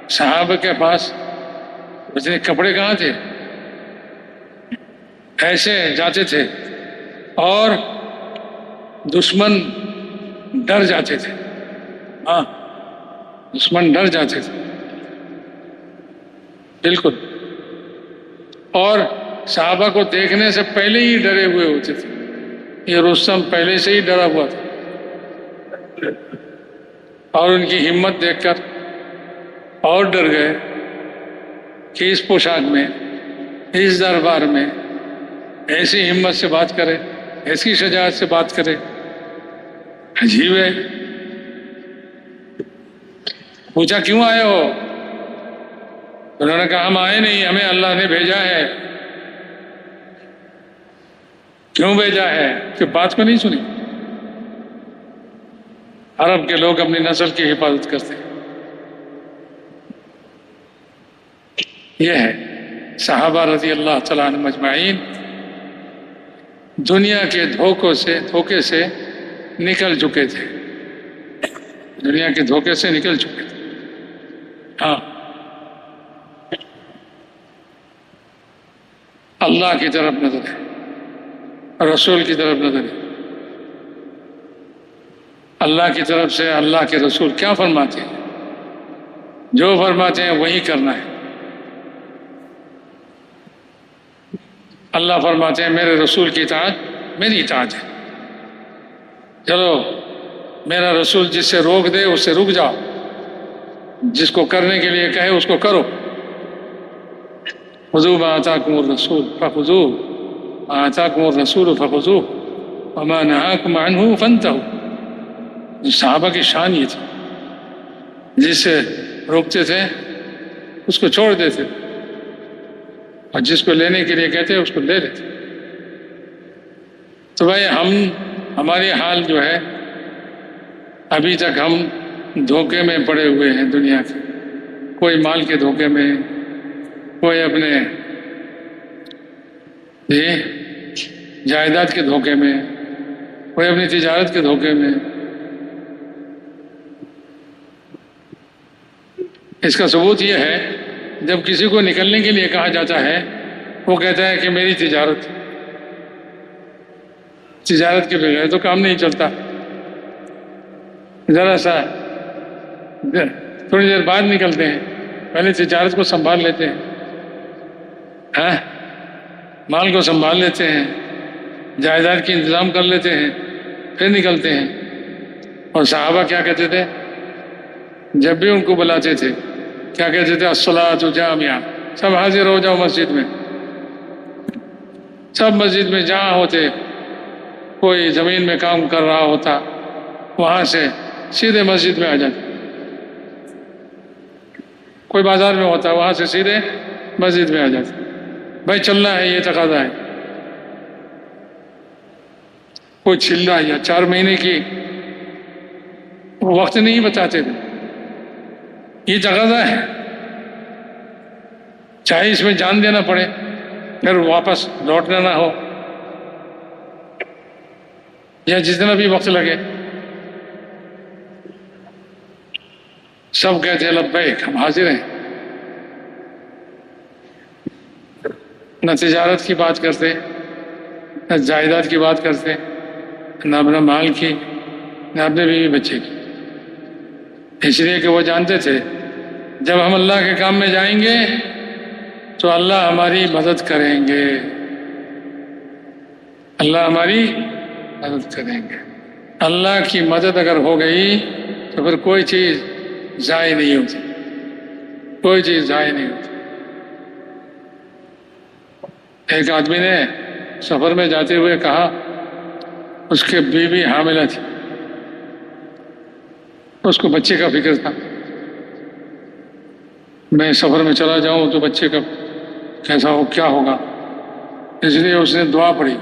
صحابہ کے پاس اتنے کپڑے کہاں تھے، ایسے جاتے تھے اور دشمن ڈر جاتے تھے. ہاں، دشمن ڈر جاتے تھے بالکل. اور صحابہ کو دیکھنے سے پہلے ہی ڈرے ہوئے ہوتے تھے. یہ رستم پہلے سے ہی ڈرا ہوا تھا، اور ان کی ہمت دیکھ کر اور ڈر گئے کہ اس پوشاک میں، اس دربار میں ایسی ہمت سے بات کرے، ایسی شجاعت سے بات کرے، عجیب ہے. پوچھا کیوں آئے ہو؟ انہوں نے کہا ہم آئے نہیں، ہمیں اللہ نے بھیجا ہے. کیوں بھیجا ہے؟ کہ بات کو نہیں سنی. عرب کے لوگ اپنی نسل کی حفاظت کرتے ہیں. یہ ہے صحابہ رضی اللہ تعالیٰ عنہم اجمعین دنیا کے دھوکے سے نکل چکے تھے. دنیا کے دھوکے سے نکل چکے تھے. ہاں، اللہ کی طرف نظر ہے، رسول کی طرف نظر ہے. اللہ کی طرف سے اللہ کے رسول کیا فرماتے ہیں، جو فرماتے ہیں وہی کرنا ہے. اللہ فرماتے ہیں میرے رسول کی اطاعت میری اطاعت ہے. چلو میرا رسول جس سے روک دے اس سے رک جاؤ، جس کو کرنے کے لیے کہے اس کو کرو. خذوا ما آتاکم الرسول فخذوه ما آتاکم الرسول فخذوه وما نهاکم عنه فانتهوا. صحابہ کی شان یہ تھی، جس سے روکتے تھے اس کو چھوڑ دیتے اور جس کو لینے کے لیے کہتے اس کو لے لیتے. تو بھائی ہماری حال جو ہے، ابھی تک ہم دھوکے میں پڑے ہوئے ہیں دنیا کے. کوئی مال کے دھوکے میں، کوئی اپنے جائیداد کے دھوکے میں، کوئی اپنی تجارت کے دھوکے میں. اس کا ثبوت یہ ہے جب کسی کو نکلنے کے لیے کہا جاتا ہے وہ کہتا ہے کہ میری تجارت کے بغیر تو کام نہیں چلتا. ذرا سا تھوڑی دیر بعد نکلتے ہیں، پہلے تجارت کو سنبھال لیتے ہیں، ہاں، مال کو سنبھال لیتے ہیں، جائیداد کی انتظام کر لیتے ہیں، پھر نکلتے ہیں. اور صحابہ کیا کہتے تھے جب بھی ان کو بلاتے تھے؟ کیا کہتے تھے؟ الصلاۃ جامعہ، سب حاضر ہو جاؤ مسجد میں. سب مسجد میں جہاں ہوتے، کوئی زمین میں کام کر رہا ہوتا وہاں سے سیدھے مسجد میں آ جاتے، کوئی بازار میں ہوتا وہاں سے سیدھے مسجد میں آ جاتے. بھائی چلنا ہے، یہ تقاضا ہے. کوئی چلنا یا 4 مہینے کی وقت نہیں بتاتے تھے، یہ تقاضا ہے، چاہے اس میں جان دینا پڑے پھر واپس لوٹنا نہ ہو، یا جتنا بھی وقت لگے. سب کہتے ہیں لبیک، ہم حاضر ہیں. نہ تجارت کی بات کرتے، نہ جائیداد کی بات کرتے، نہ اپنا مال کی، نہ اپنے بیوی بچے کی. اس لیے کہ وہ جانتے تھے جب ہم اللہ کے کام میں جائیں گے تو اللہ ہماری مدد کریں گے، اللہ ہماری مدد کریں گے. اللہ کی مدد اگر ہو گئی تو پھر کوئی چیز ضائع نہیں ہوتی، کوئی چیز ضائع نہیں ہوتی. ایک آدمی نے سفر میں جاتے ہوئے کہا، اس کے بیوی حاملہ تھی، اس کو بچے کا فکر تھا. میں سفر میں چلا جاؤں تو بچے کا کیسا ہو، کیا ہوگا. اس لیے اس نے دعا پڑھی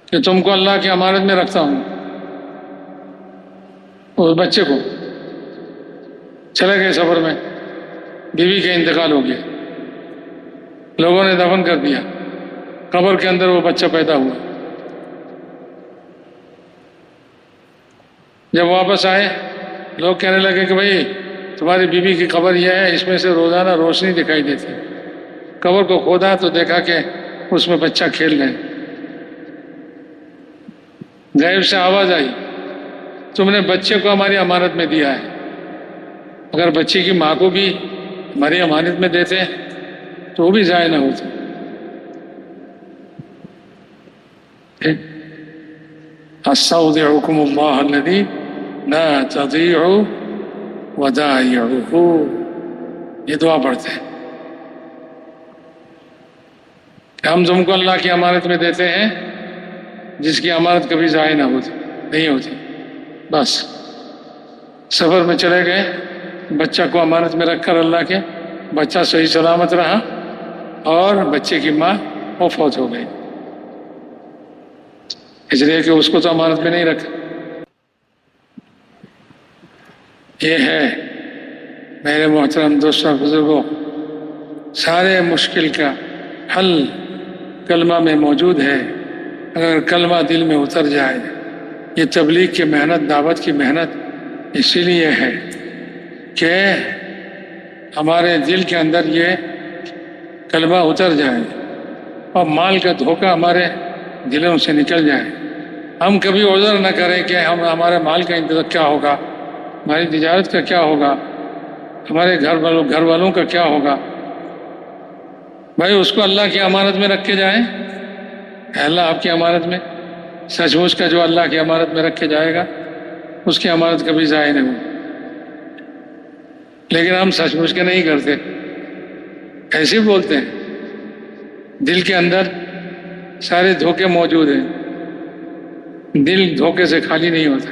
کہ تم کو اللہ کی امانت میں رکھتا ہوں. اس بچے کو چلے گئے سفر میں، بیوی کا انتقال ہو گیا، لوگوں نے دفن کر دیا، قبر کے اندر وہ بچہ پیدا ہوا. جب واپس آئے لوگ کہنے لگے کہ بھائی تمہاری بیوی کی قبر یہ ہے، اس میں سے روزانہ روشنی دکھائی دیتی ہے۔ قبر کو کھودا تو دیکھا کہ اس میں بچہ کھیل رہے ہیں۔ غیب سے آواز آئی، تم نے بچے کو ہماری امانت میں دیا ہے، اگر بچے کی ماں کو بھی ہماری امانت میں دیتے تو وہ بھی ضائع نہ ہوتی۔ استودعکم اللہ الذی لا تضیع ودائعہ، یہ دعا پڑھتے ہیں کہ ہم تم کو اللہ کی امانت میں دیتے ہیں جس کی امانت کبھی ضائع نہ ہوتی، نہیں ہوتی۔ بس سفر میں چلے گئے، بچہ کو امانت میں رکھ کر اللہ کے، بچہ صحیح سلامت رہا اور بچے کی ماں وہ فوت ہو گئی، اس لیے کہ اس کو تو امانت میں نہیں رکھا۔ یہ ہے میرے محترم دوستوں بزرگوں، سارے مشکل کا حل کلمہ میں موجود ہے۔ اگر کلمہ دل میں اتر جائے، یہ تبلیغ کی محنت، دعوت کی محنت اسی لیے ہے کہ ہمارے دل کے اندر یہ کلمہ اتر جائے اور مال کا دھوکہ ہمارے دلوں سے نکل جائے۔ ہم کبھی عذر نہ کریں کہ ہمارے مال کا انتظام کیا ہوگا، ہماری تجارت کا کیا ہوگا، ہمارے گھر والوں کا کیا ہوگا۔ بھائی اس کو اللہ کی امانت میں رکھ کے جائیں، اے اللہ آپ کی امانت میں، سچ مچ کا جو اللہ کی امانت میں رکھ کے جائے گا اس کی امانت کبھی ضائع نہیں ہوگی۔ لیکن ہم سچ مچ کے نہیں کرتے، ایسے بولتے ہیں، دل کے اندر سارے دھوکے موجود ہیں، دل دھوکے سے خالی نہیں ہوتا۔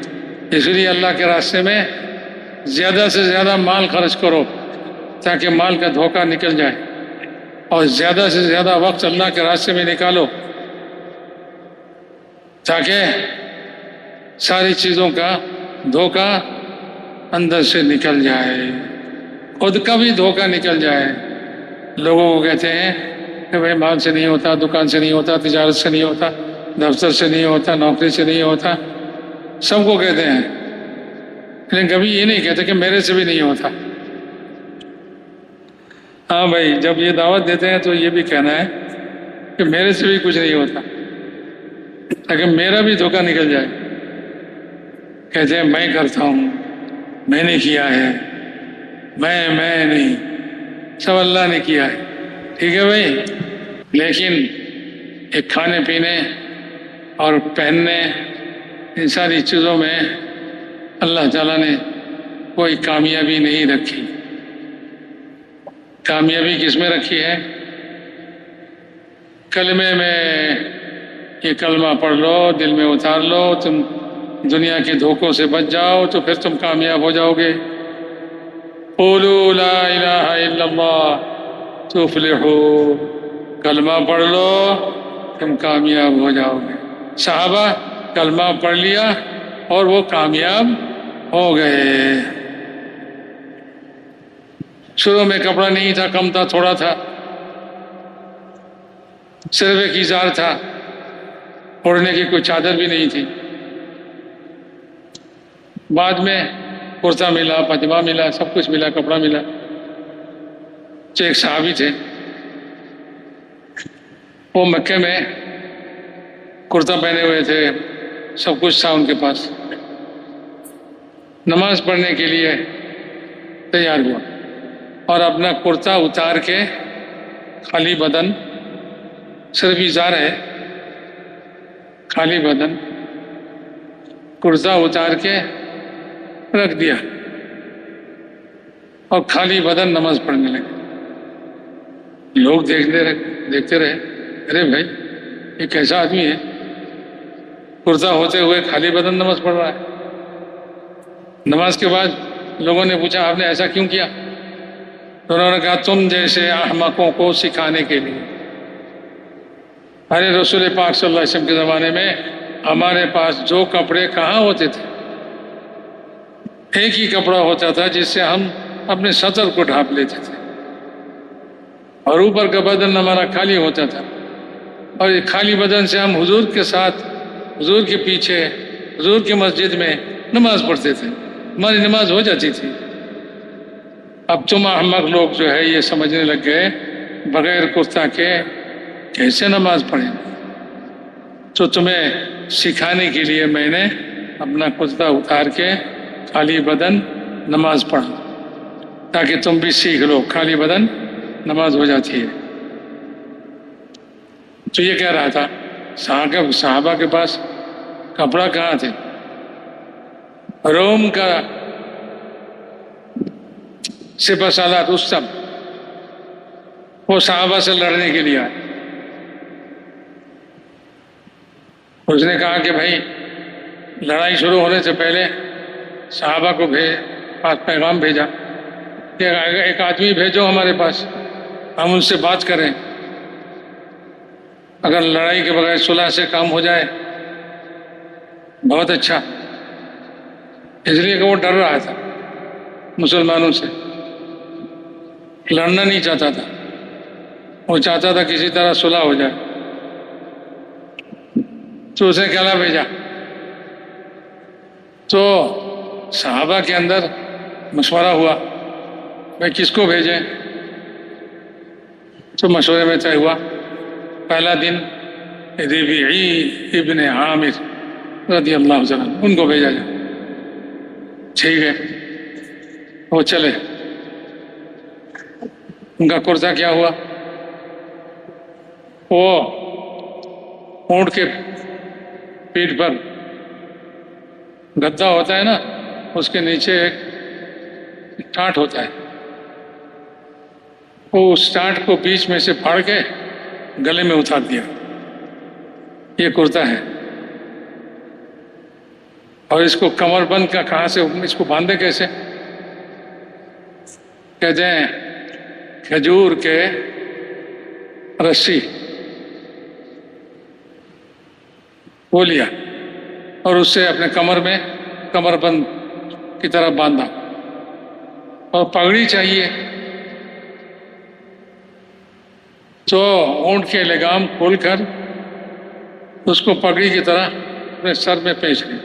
اس لیے اللہ کے راستے میں زیادہ سے زیادہ مال خرچ کرو تاکہ مال کا دھوکہ نکل جائے، اور زیادہ سے زیادہ وقت اللہ کے راستے میں نکالو تاکہ ساری چیزوں کا دھوکہ اندر سے نکل جائے، خود کا بھی دھوکہ نکل جائے۔ لوگوں کو کہتے ہیں کہ بھائی مال سے نہیں ہوتا، دکان سے نہیں ہوتا، تجارت سے نہیں ہوتا، دفتر سے نہیں ہوتا، نوکری سے نہیں ہوتا، سب کو کہتے ہیں، لیکن کبھی یہ نہیں کہتے کہ میرے سے بھی نہیں ہوتا۔ ہاں بھائی جب یہ دعوت دیتے ہیں تو یہ بھی کہنا ہے کہ میرے سے بھی کچھ نہیں ہوتا، تاکہ میرا بھی دھوکہ نکل جائے۔ کہتے ہیں میں کرتا ہوں، میں نے کیا ہے، میں نہیں، سب اللہ نے کیا ہے۔ ٹھیک ہے بھائی، لیکن ایک کھانے پینے اور پہننے، ان ساری چیزوں میں اللہ تعالیٰ نے کوئی کامیابی نہیں رکھی۔ کامیابی کس میں رکھی ہے؟ کلمے میں، یہ کلمہ پڑھ لو، دل میں اتار لو، تم دنیا کے دھوکوں سے بچ جاؤ تو پھر تم کامیاب ہو جاؤ گے۔ قولوا لا الہ الا اللہ تفلحوا، کلمہ پڑھ لو تم کامیاب ہو جاؤ گے۔ صحابہ کلمہ پڑھ لیا اور وہ کامیاب ہو گئے۔ شروع میں کپڑا نہیں تھا، کم تھا، تھوڑا تھا، صرف ایک ازار تھا، اوڑھنے کی کوئی چادر بھی نہیں تھی۔ بعد میں کرتا ملا، پاجامہ ملا، سب کچھ ملا، کپڑا ملا۔ ایک صحابی تھے، وہ مکے میں کرتا پہنے ہوئے تھے، سب کچھ تھا ان کے پاس، نماز پڑھنے کے لیے تیار ہوا اور اپنا کرتا اتار کے خالی بدن، صرف ازار ہے، خالی بدن کرتا اتار کے رکھ دیا اور خالی بدن نماز پڑھنے لگے۔ لوگ دیکھتے رہے، ارے بھائی یہ کیسا آدمی ہے، کرتا ہوتے ہوئے خالی بدن نماز پڑھ رہا ہے۔ نماز کے بعد لوگوں نے پوچھا آپ نے ایسا کیوں کیا؟ تو انہوں نے کہا تم جیسے احمقوں کو سکھانے کے لیے۔ ارے رسول پاک صلی اللہ علیہ وسلم کے زمانے میں ہمارے پاس جو کپڑے کہاں ہوتے تھے، ایک ہی کپڑا ہوتا تھا جس سے ہم اپنے سطر کو ڈھانپ لیتے تھے، اور اوپر کا بدن ہمارا خالی ہوتا تھا، اور یہ خالی بدن سے ہم حضور کے ساتھ، حضور کے پیچھے، حضور کی مسجد میں نماز پڑھتے تھے۔ ہماری نماز ہو جاتی تھی. اب تم احمق لوگ جو ہے یہ سمجھنے لگ گئے بغیر کرتا کے کیسے نماز پڑھیں. تو تمہیں سکھانے کے لیے میں نے اپنا کرتا اتار کے خالی بدن نماز پڑھا تاکہ تم بھی سیکھ لو خالی بدن نماز ہو جاتی ہے. تو یہ کہہ رہا تھا صحابہ کے پاس کپڑا کہاں تھے. روم کا سپہ سالار رستم وہ صحابہ سے لڑنے کے لیے آئے. اس نے کہا کہ بھائی لڑائی شروع ہونے سے پہلے صحابہ کو پیغام بھیجا کہ ایک آدمی بھیجو ہمارے پاس، ہم ان سے بات کریں، اگر لڑائی کے بغیر صلح سے کام ہو جائے بہت اچھا. اس لیے کہ وہ ڈر رہا تھا مسلمانوں سے، لڑنا نہیں چاہتا تھا، وہ چاہتا تھا کسی طرح صلح ہو جائے. تو اسے کہلا بھیجا. تو صحابہ کے اندر مشورہ ہوا بھائی کس کو بھیجیں. تو مشورے میں طے ہوا پہلا دن ربیعی ابن عامر رضی اللہ عنہ ان کو بھیجا جائے. ٹھیک ہے، وہ چلے. ان کا کرتا کیا ہوا، وہ اونٹ کے پیٹھ پر گدا ہوتا ہے نا، اس کے نیچے ایک ٹانٹ ہوتا ہے، وہ اس ٹانٹ کو بیچ میں سے پھاڑ کے گلے میں اتار دیا. یہ کرتا ہے. اور اس کو کمر بند کا کہاں سے اس کو باندھے کیسے، کہتے ہیں کھجور کے رسی وہ لیا اور اس سے اپنے کمر میں کمر بند کی طرح باندھا. اور پگڑی چاہیے تو اونٹ کے لگام کھول کر اس کو پگڑی کی طرح اپنے سر میں پیش لی.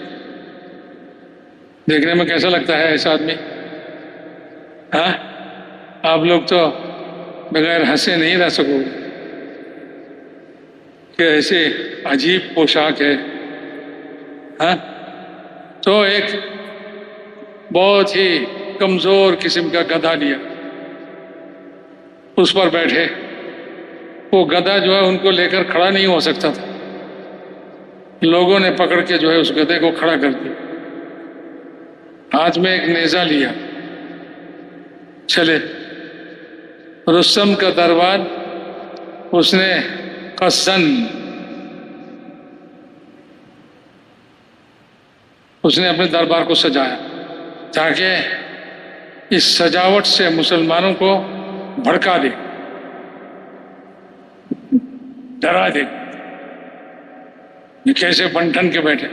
دیکھنے میں کیسا لگتا ہے ایسا آدمی؟ ہاں، آپ لوگ تو بغیر ہنسے نہیں رہ سکو گے کہ ایسے عجیب پوشاک ہے. ہاں، تو ایک بہت ہی کمزور قسم کا گدھا لیا، اس پر بیٹھے. وہ گدھا جو ہے ان کو لے کر کھڑا نہیں ہو سکتا تھا، لوگوں نے پکڑ کے جو ہے اس گدھے کو کھڑا کر دیا. ہاتھ میں ایک نیزہ لیا، چلے. رستم کا دربار اس نے قصداً اس نے اپنے دربار کو سجایا تاکہ اس سجاوٹ سے مسلمانوں کو بھڑکا دے، ڈرا دے. یہ کیسے بن ٹھن کے بیٹھے.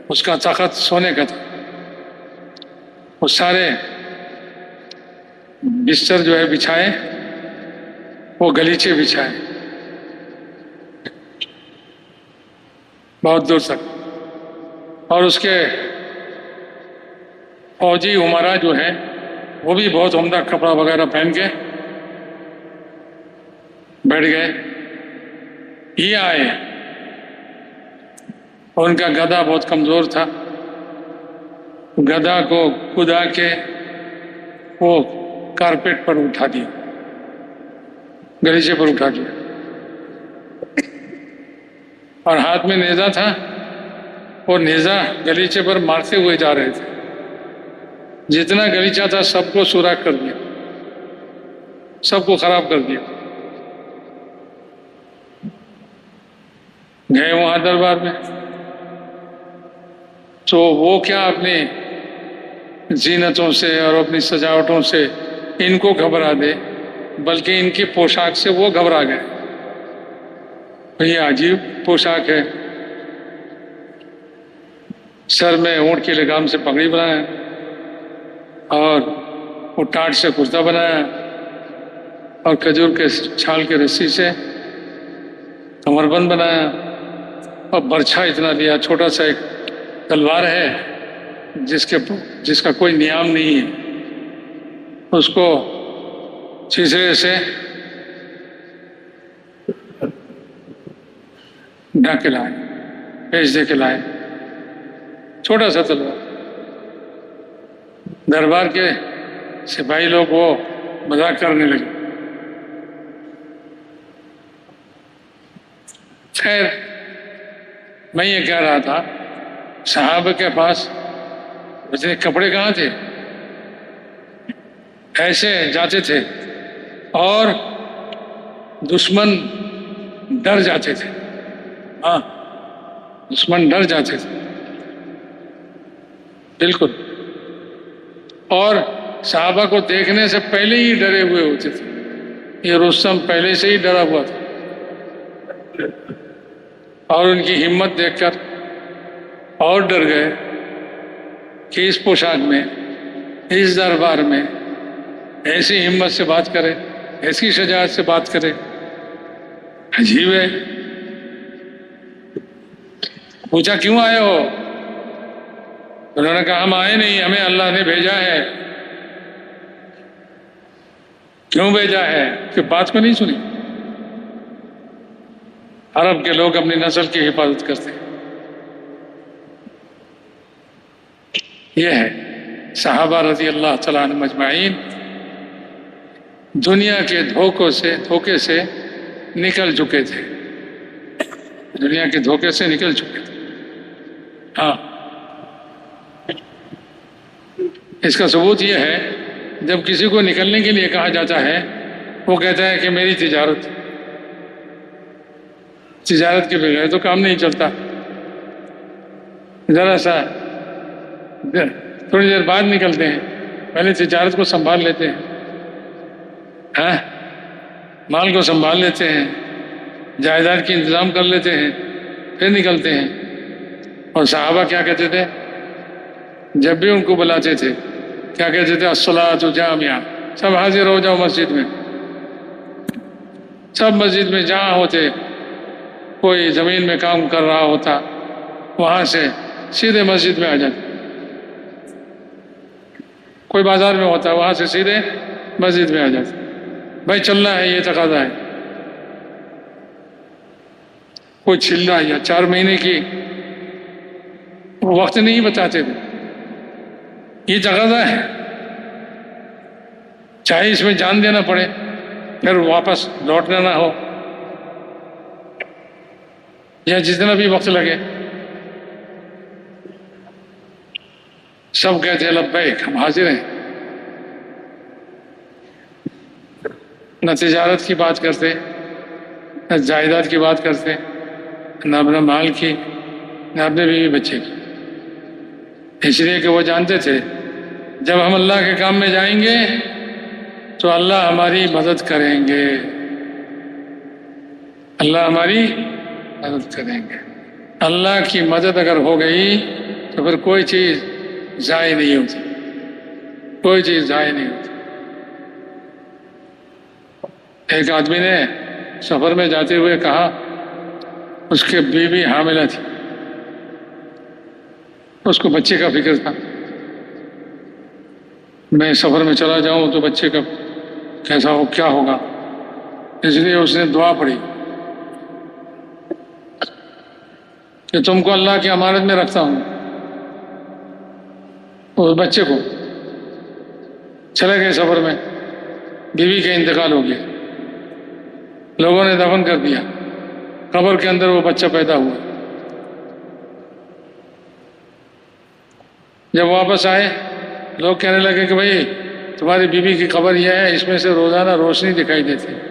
اس کا تخت سونے کا تھا. وہ سارے بستر جو ہے بچھائے، وہ گلیچے بچھائے بہت دور تک. اور اس کے فوجی عمرا جو ہے وہ بھی بہت عمدہ کپڑا وغیرہ پہن کے بیٹھ گئے. یہ آئے اور ان کا گدھا بہت کمزور تھا. گدھا کو کدا کے وہ کارپیٹ پر اٹھا دیا، گلیچے پر اٹھا دیا. اور ہاتھ میں نیزہ تھا، اور نیزہ گلیچے پر مارتے ہوئے جا رہے تھے. جتنا گلیچہ تھا سب کو سوراخ کر دیا، سب کو خراب کر دیا. گئے وہاں دربار میں تو وہ کیا اپنی زینتوں سے اور اپنی سجاوٹوں سے ان کو گھبرا دے، بلکہ ان کی پوشاک سے وہ گھبرا گئے. یہ عجیب پوشاک ہے. سر میں اونٹ کے لگام سے پگڑی بنایا اور وہ ٹاٹ سے کرتا بنایا اور کھجور کے چھال کے رسی سے کمر بند بنایا اور برچھا اتنا لیا، چھوٹا سا ایک تلوار ہے جس کا کوئی نیام نہیں ہے، اس کو چیزیں سے ڈھک کے لائے، پیش دے کے لائے، چھوٹا سا تلوار۔ دربار کے سپاہی لوگ وہ مذاق کرنے لگے۔ خیر، میں یہ کہہ رہا تھا، صحابہ کے پاس اتنے کپڑے کہاں تھے؟ ایسے جاتے تھے اور دشمن ڈر جاتے تھے۔ ہاں، دشمن ڈر جاتے تھے، بالکل۔ اور صحابہ کو دیکھنے سے پہلے ہی ڈرے ہوئے ہوتے تھے۔ یہ رستم پہلے سے ہی ڈرا ہوا تھا، اور ان کی ہمت دیکھ کر اور ڈر گئے کہ اس پوشاک میں، اس دربار میں ایسی ہمت سے بات کرے، ایسی شجاعت سے بات کرے، عجیب ہے۔ پوچھا کیوں آئے ہو؟ انہوں نے کہا ہم آئے نہیں، ہمیں اللہ نے بھیجا ہے۔ کیوں بھیجا ہے؟ کہ بات کو نہیں سنی؟ عرب کے لوگ اپنی نسل کی حفاظت کرتے ہیں۔ یہ ہے صحابہ رضی اللہ تعالیٰ عنہم اجمعین دنیا کے دھوکے سے نکل چکے تھے، دنیا کے دھوکے سے نکل چکے تھے۔ ہاں، اس کا ثبوت یہ ہے، جب کسی کو نکلنے کے لیے کہا جاتا ہے، وہ کہتا ہے کہ میری تجارت کے بغیر تو کام نہیں چلتا، ذرا سا تھوڑی دیر بعد نکلتے ہیں، پہلے تجارت کو سنبھال لیتے ہیں، ہاں، مال کو سنبھال لیتے ہیں، جائیداد کی انتظام کر لیتے ہیں، پھر نکلتے ہیں۔ اور صحابہ کیا کہتے تھے جب بھی ان کو بلاتے تھے؟ کیا کہتے تھے؟ الصلاۃ جامعہ، سب حاضر ہو جاؤ مسجد میں۔ سب مسجد میں جہاں ہوتے، کوئی زمین میں کام کر رہا ہوتا، وہاں سے سیدھے مسجد میں آ جاتے، کوئی بازار میں ہوتا وہاں سے سیدھے مسجد میں آ جاتے، بھائی چلنا ہے، یہ تقاضا ہے۔ کوئی چلنا یا 4 مہینے کی وقت نہیں بتاتے تھے، یہ تقاضا ہے، چاہے اس میں جان دینا پڑے، پھر واپس لوٹنا نہ ہو، یا جتنا بھی وقت لگے۔ سب کہتے ہیں لبیک، ہم حاضر ہیں۔ نہ تجارت کی بات کرتے، نہ جائیداد کی بات کرتے، نہ اپنا مال کی، نہ اپنے بیوی بچے کی، اس لیے کہ وہ جانتے تھے جب ہم اللہ کے کام میں جائیں گے تو اللہ ہماری مدد کریں گے، اللہ ہماری مدد کریں گے۔ اللہ کی مدد اگر ہو گئی تو پھر کوئی چیز ضائع نہیں ہوتی، کوئی چیز ضائع نہیں ہوتی۔ ایک آدمی نے سفر میں جاتے ہوئے کہا، اس کے بیوی حاملہ تھی، اس کو بچے کا فکر تھا، میں سفر میں چلا جاؤں تو بچے کا کیسا ہو، کیا ہوگا، اس لیے اس نے دعا پڑھی کہ تم کو اللہ کی امانت میں رکھتا ہوں۔ اس بچے کو چلے گئے سفر میں، بیوی کا انتقال ہو گیا، لوگوں نے دفن کر دیا، قبر کے اندر وہ بچہ پیدا ہوا۔ جب واپس آئے، لوگ کہنے لگے کہ بھائی تمہاری بیوی کی قبر یہ ہے، اس میں سے روزانہ روشنی دکھائی دیتی ہے۔